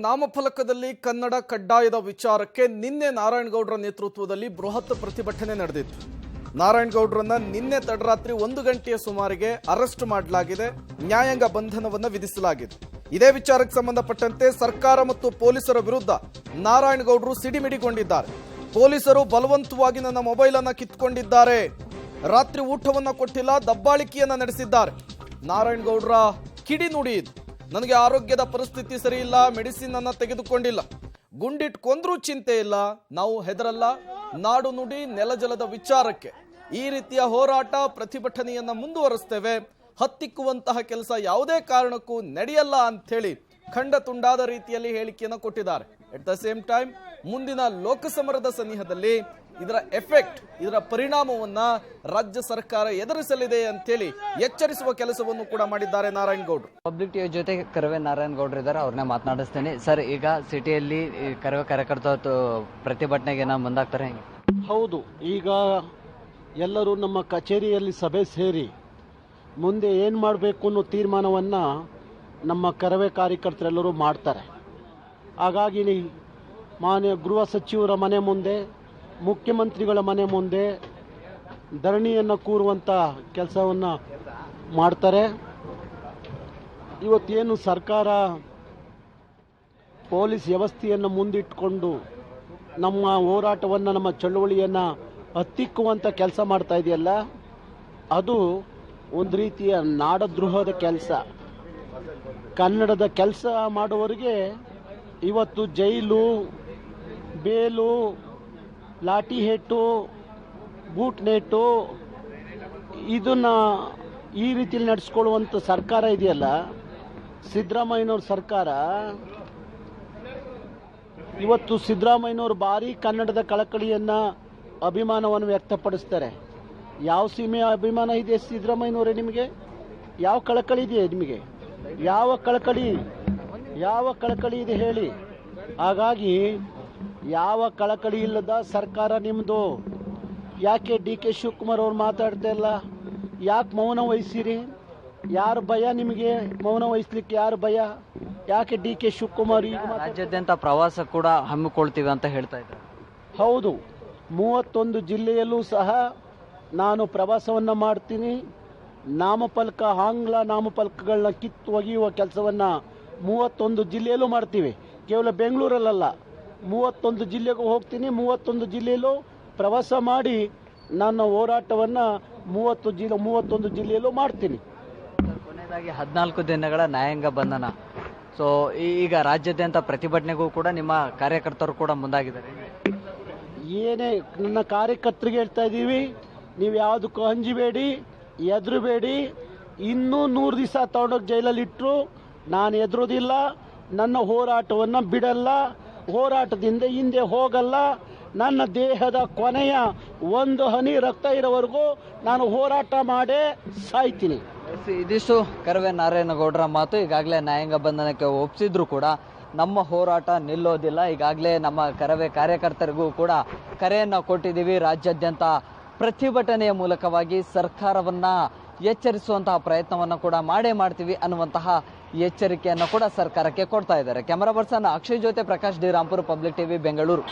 ನಾಮಫಲಕದಲ್ಲಿ ಕನ್ನಡ ಕಡ್ಡಾಯದ ವಿಚಾರಕ್ಕೆ ನಿನ್ನೆ ನಾರಾಯಣಗೌಡರ ನೇತೃತ್ವದಲ್ಲಿ ಬೃಹತ್ ಪ್ರತಿಭಟನೆ ನಡೆದಿತ್ತು. ನಾರಾಯಣಗೌಡರನ್ನ ನಿನ್ನೆ ತಡರಾತ್ರಿ 1 ಗಂಟೆಯ ಸುಮಾರಿಗೆ ಅರೆಸ್ಟ್ ಮಾಡಲಾಗಿದೆ, ನ್ಯಾಯಾಂಗ ಬಂಧನವನ್ನು ವಿಧಿಸಲಾಗಿದೆ. ಇದೇ ವಿಚಾರಕ್ಕೆ ಸಂಬಂಧಪಟ್ಟಂತೆ ಸರ್ಕಾರ ಮತ್ತು ಪೊಲೀಸರ ವಿರುದ್ಧ ನಾರಾಯಣಗೌಡರು ಸಿಡಿಮಿಡಿಗೊಂಡಿದ್ದಾರೆ. ಪೊಲೀಸರು ಬಲವಂತವಾಗಿ ನನ್ನ ಮೊಬೈಲ್ ಅನ್ನು ಕಿತ್ತುಕೊಂಡಿದ್ದಾರೆ, ರಾತ್ರಿ ಊಟವನ್ನು ಕೊಟ್ಟಿಲ್ಲ, ದಬ್ಬಾಳಿಕೆಯನ್ನ ನಡೆಸಿದ್ದಾರೆ. ನಾರಾಯಣಗೌಡರ ಕಿಡಿ ನುಡಿ ಇದು. ನನಗೆ ಆರೋಗ್ಯದ ಪರಿಸ್ಥಿತಿ ಸರಿ ಇಲ್ಲ, ಮೆಡಿಸಿನ್ ಅನ್ನ ತೆಗೆದುಕೊಂಡಿಲ್ಲ, ಗುಂಡಿಟ್ಕೊಂಡ್ರೂ ಚಿಂತೆ ಇಲ್ಲ, ನಾವು ಹೆದರಲ್ಲ, ನಾಡು ನುಡಿ ನೆಲಜಲದ ವಿಚಾರಕ್ಕೆ ಈ ರೀತಿಯ ಹೋರಾಟ ಪ್ರತಿಭಟನೆಯನ್ನ ಮುಂದುವರಿಸ್ತೇವೆ, ಹತ್ತಿಕ್ಕುವಂತಹ ಕೆಲಸ ಯಾವುದೇ ಕಾರಣಕ್ಕೂ ನಡೆಯಲ್ಲ ಅಂಥೇಳಿ ಖಂಡ ತುಂಡಾದ ರೀತಿಯಲ್ಲಿ ಹೇಳಿಕೆಯನ್ನು ಕೊಟ್ಟಿದ್ದಾರೆ. ಎಟ್ ದ ಸೇಮ್ ಟೈಮ್ ಮುಂದಿನ ಲೋಕಸಮರದ ಸನಿಹದಲ್ಲಿ ಇದರ ಎಫೆಕ್ಟ್, ಇದರ ಪರಿಣಾಮವನ್ನ ರಾಜ್ಯ ಸರ್ಕಾರ ಎದುರಿಸಲಿದೆ ಅಂತೇಳಿ ಎಚ್ಚರಿಸುವ ಕೆಲಸವನ್ನು ಕೂಡ ಮಾಡಿದ್ದಾರೆ ನಾರಾಯಣಗೌಡರು. ಪಬ್ಲಿಕ್ ಟಿವಿ ಜೊತೆ ಕರವೇ ನಾರಾಯಣಗೌಡರು ಇದ್ದಾರೆ, ಅವ್ರನ್ನ ಮಾತನಾಡಿಸ್ತೇನೆ. ಸರ್, ಈಗ ಸಿಟಿಯಲ್ಲಿ ಕರವೇ ಕಾರ್ಯಕರ್ತರು ಪ್ರತಿಭಟನೆಗೆ ಮುಂದಾಗ್ತಾರೆ. ಹೌದು, ಈಗ ಎಲ್ಲರೂ ನಮ್ಮ ಕಚೇರಿಯಲ್ಲಿ ಸಭೆ ಸೇರಿ ಮುಂದೆ ಏನು ಮಾಡಬೇಕು ಅನ್ನೋ ತೀರ್ಮಾನವನ್ನು ನಮ್ಮ ಕರವೇ ಕಾರ್ಯಕರ್ತರೆಲ್ಲರೂ ಮಾಡ್ತಾರೆ. ಹಾಗಾಗಿ ಮಾನ್ಯ ಗೃಹ ಸಚಿವರ ಮನೆ ಮುಂದೆ, ಮುಖ್ಯಮಂತ್ರಿಗಳ ಮನೆ ಮುಂದೆ ಧರಣಿಯನ್ನು ಕೂರುವಂಥ ಕೆಲಸವನ್ನು ಮಾಡ್ತಾರೆ. ಇವತ್ತೇನು ಸರ್ಕಾರ ಪೊಲೀಸ್ ವ್ಯವಸ್ಥೆಯನ್ನು ಮುಂದಿಟ್ಟುಕೊಂಡು ನಮ್ಮ ಹೋರಾಟವನ್ನು, ನಮ್ಮ ಚಳುವಳಿಯನ್ನು ಹತ್ತಿಕ್ಕುವಂಥ ಕೆಲಸ ಮಾಡ್ತಾ ಇದೆಯಲ್ಲ, ಅದು ಒಂದು ರೀತಿಯ ನಾಡದ್ರೋಹದ ಕೆಲಸ. ಕನ್ನಡದ ಕೆಲಸ ಮಾಡುವವರಿಗೆ ಇವತ್ತು ಜೈಲು, ಬೇಲು, ಲಾಠಿ ಹೇಟು, ಬೂಟ್ ನೇಟು ಇದನ್ನು ಈ ರೀತಿಯಲ್ಲಿ ನಡೆಸ್ಕೊಳ್ಳುವಂಥ ಸರ್ಕಾರ ಇದೆಯಲ್ಲ, ಸಿದ್ದರಾಮಯ್ಯನವ್ರ ಸರ್ಕಾರ. ಇವತ್ತು ಸಿದ್ದರಾಮಯ್ಯನವರು ಭಾರಿ ಕನ್ನಡದ ಕಳಕಳಿಯನ್ನು, ಅಭಿಮಾನವನ್ನು ವ್ಯಕ್ತಪಡಿಸ್ತಾರೆ. ಯಾವ ಸೀಮೆಯ ಅಭಿಮಾನ ಇದೆ ಸಿದ್ದರಾಮಯ್ಯನವರೇ ನಿಮಗೆ? ಯಾವ ಕಳಕಳಿ ಇದೆ ನಿಮಗೆ? ಯಾವ ಕಳಕಳಿ ಇದೆ ಹೇಳಿ? ಹಾಗಾಗಿ ಯಾವ ಕಳಕಳಿ ಇಲ್ಲದ ಸರ್ಕಾರ ನಿಮ್ಮದು. ಯಾಕೆ DK ಶಿವಕುಮಾರ್ ಅವ್ರು ಮಾತಾಡ್ತಾ ಇಲ್ಲ? ಯಾಕೆ ಮೌನ ವಹಿಸಿರಿ? ಯಾರು ಭಯ ನಿಮಗೆ? ಮೌನ ವಹಿಸ್ಲಿಕ್ಕೆ ಯಾರು ಭಯ? ಯಾಕೆ DK ಶಿವಕುಮಾರ್ ರಾಜ್ಯಾದ್ಯಂತ ಪ್ರವಾಸ ಕೂಡ ಹಮ್ಮಿಕೊಳ್ತೀವಿ ಅಂತ ಹೇಳ್ತಾ ಇದ್ದಾರೆ? ಹೌದು, 31 ಜಿಲ್ಲೆಯಲ್ಲೂ ಸಹ ನಾನು ಪ್ರವಾಸವನ್ನು ಮಾಡ್ತೀನಿ. ನಾಮಫಲಕ, ಆಂಗ್ಲ ನಾಮಫಲಕಗಳನ್ನ ಕಿತ್ತು ಒಗೆಯುವ ಕೆಲಸವನ್ನು 31 ಜಿಲ್ಲೆಯಲ್ಲೂ ಮಾಡ್ತೀವಿ. ಕೇವಲ ಬೆಂಗಳೂರಲ್ಲ, 31 ಜಿಲ್ಲೆಗೂ ಹೋಗ್ತೀನಿ. 31 ಜಿಲ್ಲೆಯಲ್ಲೂ ಪ್ರವಾಸ ಮಾಡಿ ನನ್ನ ಹೋರಾಟವನ್ನು 31 ಜಿಲ್ಲೆಯಲ್ಲೂ ಮಾಡ್ತೀನಿ. ಕೊನೆಯದಾಗಿ 14 ದಿನಗಳ ನ್ಯಾಯಾಂಗ ಬಂಧನ. ಸೊ ಈಗ ರಾಜ್ಯಾದ್ಯಂತ ಪ್ರತಿಭಟನೆಗೂ ಕೂಡ ನಿಮ್ಮ ಕಾರ್ಯಕರ್ತರು ಕೂಡ ಮುಂದಾಗಿದ್ದಾರೆ. ಏನೇ ನನ್ನ ಕಾರ್ಯಕರ್ತರಿಗೆ ಹೇಳ್ತಾ ಇದ್ದೀವಿ, ನೀವು ಯಾವುದಕ್ಕೂ ಹಂಜಬೇಡಿ, ಎದುರಬೇಡಿ. ಇನ್ನೂ 100 ದಿವಸ ತಗೊಂಡೋಗಿ ಜೈಲಲ್ಲಿ ಇಟ್ಟರು ನಾನು ಎದುರೋದಿಲ್ಲ. ನನ್ನ ಹೋರಾಟವನ್ನು ಬಿಡಲ್ಲ, ಹೋರಾಟದಿಂದ ಹಿಂದೆ ಹೋಗಲ್ಲ. ನನ್ನ ದೇಹದ ಕೊನೆಯ ಒಂದು ಹನಿ ರಕ್ತ ಇರೋವರೆಗೂ ನಾನು ಹೋರಾಟ ಮಾಡೇ ಸಾಯ್ತೀನಿ. ಇದಿಷ್ಟು ಕರವೇ ನಾರಾಯಣಗೌಡರ ಮಾತು. ಈಗಾಗಲೇ ನ್ಯಾಯಾಂಗ ಬಂಧನಕ್ಕೆ ಒಪ್ಪಿಸಿದ್ರು ಕೂಡ ನಮ್ಮ ಹೋರಾಟ ನಿಲ್ಲೋದಿಲ್ಲ. ಈಗಾಗಲೇ ನಮ್ಮ ಕರವೇ ಕಾರ್ಯಕರ್ತರಿಗೂ ಕೂಡ ಕರೆಯನ್ನು ಕೊಟ್ಟಿದ್ದೀವಿ. ರಾಜ್ಯಾದ್ಯಂತ ಪ್ರತಿಭಟನೆಯ ಮೂಲಕವಾಗಿ ಸರ್ಕಾರವನ್ನ ಎಚ್ಚರಿಸುವಂತಹ ಪ್ರಯತ್ನವನ್ನು ಕೂಡ ಮಾಡ್ತೀವಿ ಅನ್ನುವಂತಹ ಎಚ್ಚರಿಕೆಯನ್ನು ಕೂಡ ಸರ್ಕಾರಕ್ಕೆ ಕೊಡ್ತಾ ಇದ್ದಾರೆ. ಕ್ಯಾಮರಾ ಪರ್ಸನ್ ಅಕ್ಷಯ್ ಜೊತೆ Prakash D Rampur, public TV, Bengaluru.